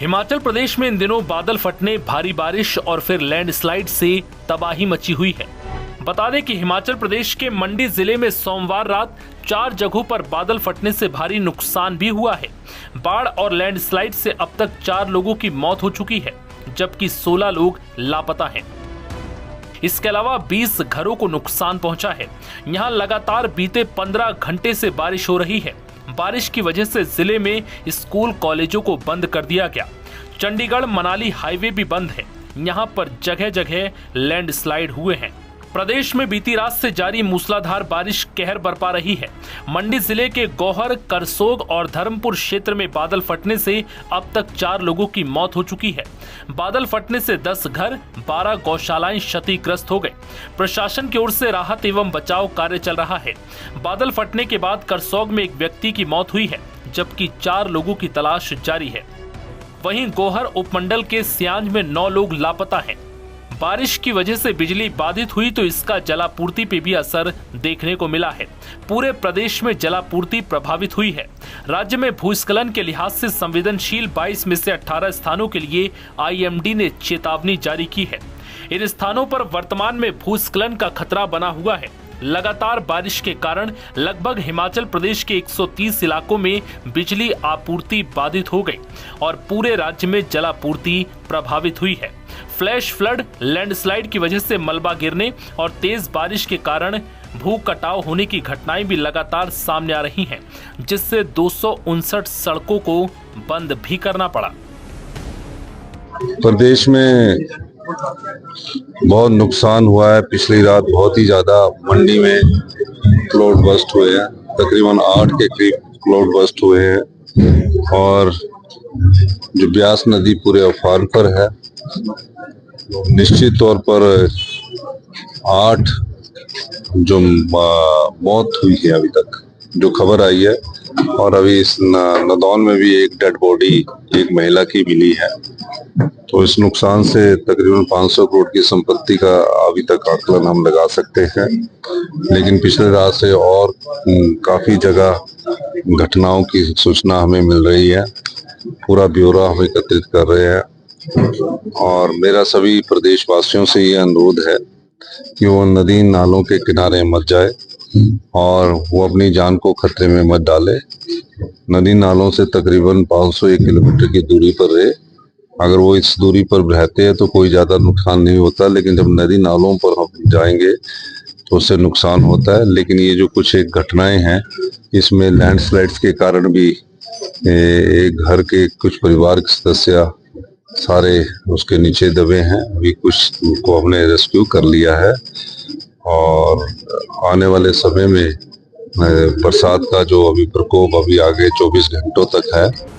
हिमाचल प्रदेश में इन दिनों बादल फटने, भारी बारिश और फिर लैंडस्लाइड से तबाही मची हुई है। बता दें कि हिमाचल प्रदेश के मंडी जिले में सोमवार रात 4 जगहों पर बादल फटने से भारी नुकसान भी हुआ है। बाढ़ और लैंडस्लाइड से अब तक 4 लोगों की मौत हो चुकी है, जबकि 16 लोग लापता हैं। इसके अलावा 20 घरों को नुकसान पहुंचा है। यहां लगातार बीते 15 घंटे से बारिश हो रही है। बारिश की वजह से जिले में स्कूल कॉलेजों को बंद कर दिया गया। चंडीगढ़ मनाली हाईवे भी बंद है। यहां पर जगह जगह लैंडस्लाइड हुए हैं। प्रदेश में बीती रात से जारी मूसलाधार बारिश कहर बरपा रही है। मंडी जिले के गौहर, करसोग और धर्मपुर क्षेत्र में बादल फटने से अब तक 4 लोगों की मौत हो चुकी है। बादल फटने से 10 घर, 12 गौशालाएं क्षतिग्रस्त हो गए। प्रशासन की ओर से राहत एवं बचाव कार्य चल रहा है। बादल फटने के बाद करसोग में एक व्यक्ति की मौत हुई है, जबकि 4 लोगों की तलाश जारी है। वहीं गौहर उपमंडल के सियांज में 9 लोग लापता हैं। बारिश की वजह से बिजली बाधित हुई तो इसका जलापूर्ति पे भी असर देखने को मिला है। पूरे प्रदेश में जलापूर्ति प्रभावित हुई है। राज्य में भूस्खलन के लिहाज से संवेदनशील 22 में से 18 स्थानों के लिए IMD ने चेतावनी जारी की है। इन स्थानों पर वर्तमान में भूस्खलन का खतरा बना हुआ है। लगातार बारिश के कारण लगभग हिमाचल प्रदेश के 130 इलाकों में बिजली आपूर्ति बाधित हो गई और पूरे राज्य में जलापूर्ति प्रभावित हुई है। फ्लैश फ्लड, लैंडस्लाइड की वजह से मलबा गिरने और तेज बारिश के कारण भू कटाव होने की घटनाएं भी लगातार सामने आ रही हैं, जिससे 259 सड़कों को बंद भी करना पड़ा। प्रदेश में बहुत नुकसान हुआ है। पिछली रात बहुत ही ज्यादा मंडी में क्लाउड बस्ट हुए हैं। तकरीबन 8 के करीब क्लाउड बस्ट हुए हैं और जो ब्यास नदी पूरे उफान पर है। निश्चित तौर पर 8 जो मौत हुई है अभी तक जो खबर आई है, और अभी इस नदौन में भी एक डेड बॉडी एक महिला की मिली है। तो इस नुकसान से तकरीबन 500 करोड़ की संपत्ति का अभी तक आकलन हम लगा सकते हैं। लेकिन पिछले रात से और काफी जगह घटनाओं की सूचना हमें मिल रही है। पूरा ब्यौरा हम एकत्रित कर रहे हैं और मेरा सभी प्रदेशवासियों से ये अनुरोध है कि वो नदी नालों के किनारे मत जाए और वो अपनी जान को खतरे में मत डाले। नदी नालों से तकरीबन 501 किलोमीटर की दूरी पर रहे। अगर वो इस दूरी पर रहते हैं तो कोई ज्यादा नुकसान नहीं होता, लेकिन जब नदी नालों पर हम जाएंगे तो उससे नुकसान होता है। लेकिन ये जो कुछ एक घटनाएं हैं, इसमें लैंडस्लाइड्स के कारण भी एक घर के कुछ परिवार के सदस्य सारे उसके नीचे दबे हैं। अभी कुछ को हमने रेस्क्यू कर लिया है और आने वाले समय में बरसात का जो अभी प्रकोप अभी आगे 24 घंटों तक है।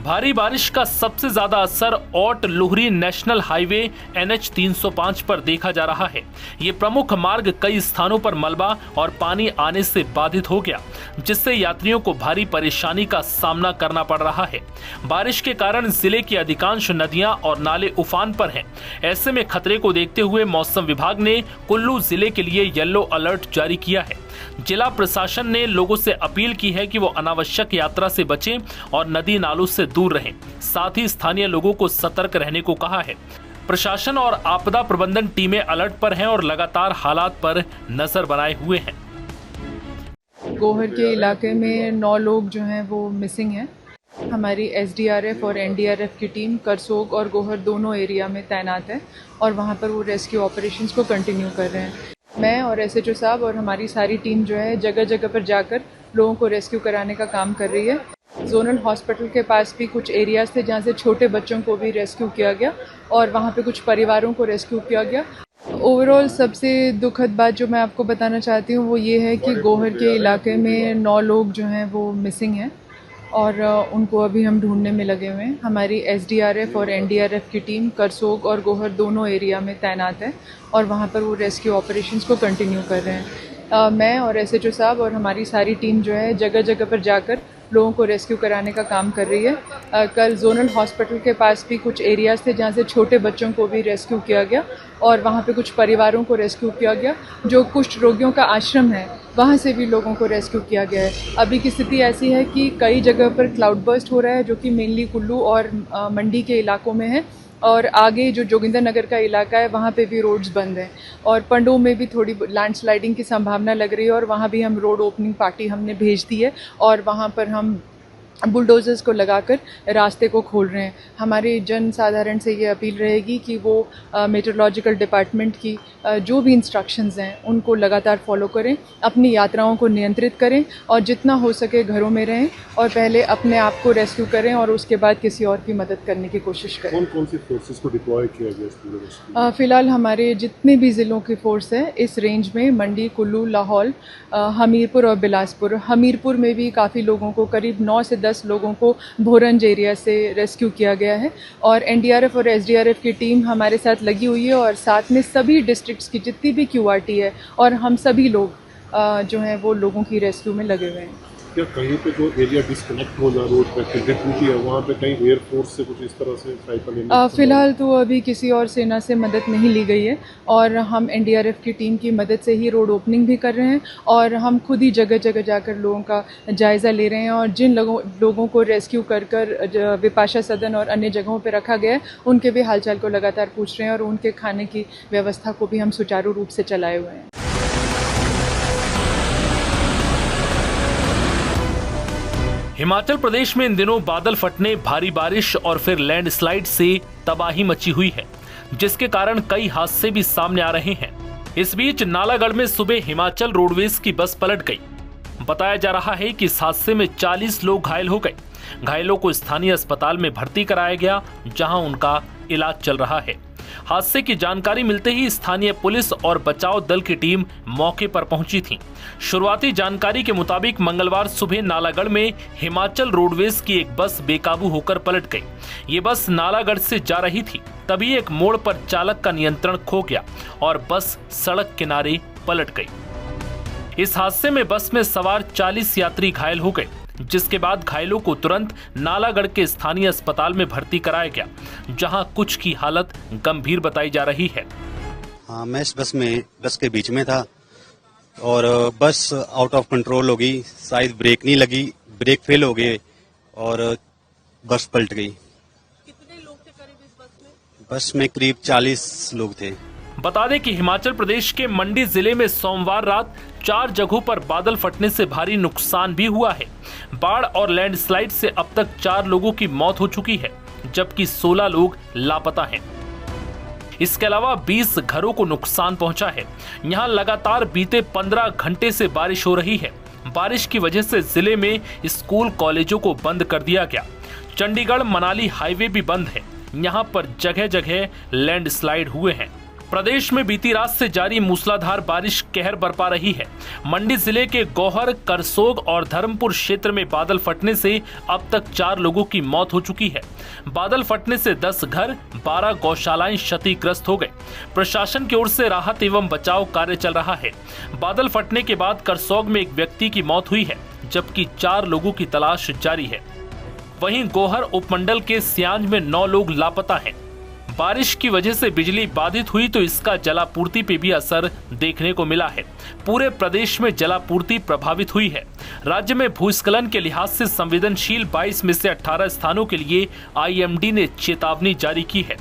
भारी बारिश का सबसे ज्यादा असर Aut Luhri national highway NH 305 पर देखा जा रहा है। ये प्रमुख मार्ग कई स्थानों पर मलबा और पानी आने से बाधित हो गया, जिससे यात्रियों को भारी परेशानी का सामना करना पड़ रहा है। बारिश के कारण जिले की अधिकांश नदियां और नाले उफान पर हैं। ऐसे में खतरे को देखते हुए मौसम विभाग ने कुल्लू जिले के लिए येलो अलर्ट जारी किया है। जिला प्रशासन ने लोगों से अपील की है कि वो अनावश्यक यात्रा से बचें और नदी नालों से दूर रहें। साथ ही स्थानीय लोगों को सतर्क रहने को कहा है। प्रशासन और आपदा प्रबंधन टीमें अलर्ट पर हैं और लगातार हालात पर नजर बनाए हुए हैं। गौहर के इलाके में 9 लोग जो हैं वो मिसिंग हैं। हमारी SDRF और NDRF की टीम करसोग और गौहर दोनों एरिया में तैनात है और वहाँ पर वो रेस्क्यू ऑपरेशंस को कंटिन्यू कर रहे हैं। मैं और SHO साहब और हमारी सारी टीम जो है जगह जगह पर जाकर लोगों को रेस्क्यू कराने का काम कर रही है। जोनल हॉस्पिटल के पास भी कुछ एरियाज थे जहाँ से छोटे बच्चों को भी रेस्क्यू किया गया और वहाँ पे कुछ परिवारों को रेस्क्यू किया गया। ओवरऑल सबसे दुखद बात जो मैं आपको बताना चाहती हूँ वो ये है कि गौहर के इलाके में 9 लोग जो हैं वो मिसिंग हैं और उनको अभी हम ढूंढने में लगे हुए हैं। हमारी SDRF और NDRF की टीम करसोग और गौहर दोनों एरिया में तैनात है और वहाँ पर वो रेस्क्यू ऑपरेशंस को कंटिन्यू कर रहे हैं। मैं और SHO साहब और हमारी सारी टीम जो है जगह जगह पर जाकर लोगों को रेस्क्यू कराने का काम कर रही है। कल जोनल हॉस्पिटल के पास भी कुछ एरियाज़ थे जहाँ से छोटे बच्चों को भी रेस्क्यू किया गया और वहाँ पे कुछ परिवारों को रेस्क्यू किया गया। जो कुष्ठ रोगियों का आश्रम है वहाँ से भी लोगों को रेस्क्यू किया गया है। अभी की स्थिति ऐसी है कि कई जगह पर क्लाउड बर्स्ट हो रहा है जो कि मेनली कुल्लू और मंडी के इलाकों में है और आगे जो जोगिंदर नगर का इलाका है वहाँ पे भी रोड्स बंद हैं और पंडों में भी थोड़ी लैंडस्लाइडिंग की संभावना लग रही है और वहाँ भी हम रोड ओपनिंग पार्टी हमने भेज दी है और वहाँ पर हम बुलडोजर्स को लगाकर रास्ते को खोल रहे हैं। हमारी जन साधारण से ये अपील रहेगी कि वो मेट्रोलॉजिकल डिपार्टमेंट की जो भी इंस्ट्रक्शंस हैं उनको लगातार फॉलो करें, अपनी यात्राओं को नियंत्रित करें और जितना हो सके घरों में रहें और पहले अपने आप को रेस्क्यू करें और उसके बाद किसी और की मदद करने की कोशिश करें। कौन-कौन सी फोर्सेस को डिप्लॉय किया गया इस पूरे रेस्क्यू? फिलहाल हमारे जितने भी ज़िलों की फोर्स है इस रेंज में मंडी, कुल्लू, लाहौल, हमीरपुर और बिलासपुर। हमीरपुर में भी काफ़ी लोगों को, करीब 9 से 10 लोगों को भोरंज एरिया से रेस्क्यू किया गया है और NDRF और SDRF की टीम हमारे साथ लगी हुई है और साथ में सभी डिस्ट्रिक्ट्स की जितनी भी QRT है और हम सभी लोग जो हैं वो लोगों की रेस्क्यू में लगे हुए हैं। क्या कहीं पे जो एरिया डिस्कनेक्ट हो जा रोड पे कनेक्टिविटी है वहाँ पे कहीं एयरफोर्स से कुछ इस तरह से सहायता लेने? फिलहाल तो अभी किसी और सेना से मदद नहीं ली गई है और हम NDRF की टीम की मदद से ही रोड ओपनिंग भी कर रहे हैं और हम खुद ही जगह जगह जाकर लोगों का जायज़ा ले रहे हैं और जिन लोगों को रेस्क्यू कर विपाशा सदन और अन्य जगहों पर रखा गया है उनके भी हालचाल को लगातार पूछ रहे हैं और उनके खाने की व्यवस्था को भी हम सुचारू रूप से चलाए हुए हैं। हिमाचल प्रदेश में इन दिनों बादल फटने, भारी बारिश और फिर लैंडस्लाइड से तबाही मची हुई है, जिसके कारण कई हादसे भी सामने आ रहे हैं। इस बीच नालागढ़ में सुबह हिमाचल रोडवेज की बस पलट गई। बताया जा रहा है कि इस हादसे में 40 लोग घायल हो गए। घायलों को स्थानीय अस्पताल में भर्ती कराया गया, जहां उनका इलाज चल रहा है। हादसे की जानकारी मिलते ही स्थानीय पुलिस और बचाव दल की टीम मौके पर पहुंची थी। शुरुआती जानकारी के मुताबिक मंगलवार सुबह नालागढ़ में हिमाचल रोडवेज की एक बस बेकाबू होकर पलट गई। ये बस नालागढ़ से जा रही थी, तभी एक मोड़ पर चालक का नियंत्रण खो गया और बस सड़क किनारे पलट गई। इस हादसे में बस में सवार 40 यात्री घायल हो गए, जिसके बाद घायलों को तुरंत नालागढ़ के स्थानीय अस्पताल में भर्ती कराया गया, जहां कुछ की हालत गंभीर बताई जा रही है। हाँ, मैं इस बस के बीच में था और बस आउट ऑफ कंट्रोल हो गई, शायद ब्रेक नहीं लगी, ब्रेक फेल हो गए और बस पलट गई। कितने लोग थे करीब इस बस में? बस में करीब 40 लोग थे। बता दें कि हिमाचल प्रदेश के मंडी जिले में सोमवार रात 4 जगहों पर बादल फटने से भारी नुकसान भी हुआ है। बाढ़ और लैंडस्लाइड से अब तक 4 लोगों की मौत हो चुकी है, जबकि 16 लोग लापता हैं। इसके अलावा 20 घरों को नुकसान पहुंचा है। यहां लगातार बीते 15 घंटे से बारिश हो रही है। बारिश की वजह से जिले में स्कूल कॉलेजों को बंद कर दिया गया। चंडीगढ़ मनाली हाईवे भी बंद है। यहां पर जगह जगह लैंडस्लाइड हुए हैं। प्रदेश में बीती रात से जारी मूसलाधार बारिश कहर बरपा रही है। मंडी जिले के गौहर, करसोग और धर्मपुर क्षेत्र में बादल फटने से अब तक 4 लोगों की मौत हो चुकी है। बादल फटने से 10 घर, 12 गौशालाएं क्षतिग्रस्त हो गए। प्रशासन की ओर से राहत एवं बचाव कार्य चल रहा है। बादल फटने के बाद करसोग में एक व्यक्ति की मौत हुई है, जबकि 4 लोगों की तलाश जारी है। वहीं गौहर उपमंडल के सियांज में 9 लोग लापता हैं। बारिश की वजह से बिजली बाधित हुई तो इसका जलापूर्ति पे भी असर देखने को मिला है। पूरे प्रदेश में जलापूर्ति प्रभावित हुई है। राज्य में भूस्खलन के लिहाज से संवेदनशील 22 में से 18 स्थानों के लिए IMD ने चेतावनी जारी की है।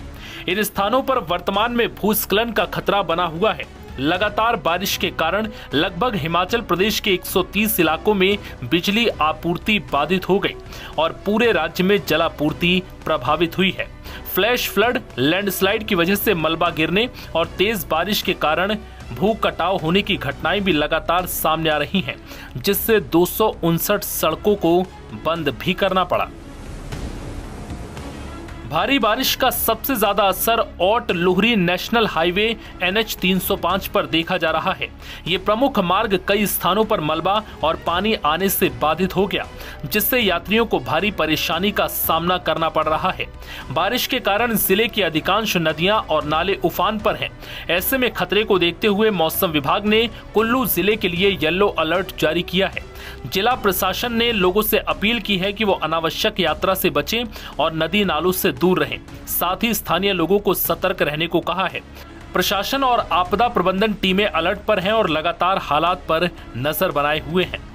इन स्थानों पर वर्तमान में भूस्खलन का खतरा बना हुआ है। लगातार बारिश के कारण लगभग हिमाचल प्रदेश के 130 इलाकों में बिजली आपूर्ति बाधित हो गई और पूरे राज्य में जलापूर्ति प्रभावित हुई है। फ्लैश फ्लड, लैंडस्लाइड की वजह से मलबा गिरने और तेज बारिश के कारण भू कटाव होने की घटनाएं भी लगातार सामने आ रही हैं, जिससे 259 सड़कों को बंद भी करना पड़ा। भारी बारिश का सबसे ज्यादा असर Aut Luhri national highway NH 305 पर देखा जा रहा है। ये प्रमुख मार्ग कई स्थानों पर मलबा और पानी आने से बाधित हो गया। जिससे यात्रियों को भारी परेशानी का सामना करना पड़ रहा है। बारिश के कारण जिले की अधिकांश नदियां और नाले उफान पर हैं। ऐसे में खतरे को देखते हुए मौसम विभाग ने कुल्लू जिले के लिए येलो अलर्ट जारी किया है। जिला प्रशासन ने लोगों से अपील की है कि वो अनावश्यक यात्रा से बचें और नदी नालों से दूर रहें। साथ ही स्थानीय लोगों को सतर्क रहने को कहा है। प्रशासन और आपदा प्रबंधन टीमें अलर्ट पर हैं और लगातार हालात पर नजर बनाए हुए हैं।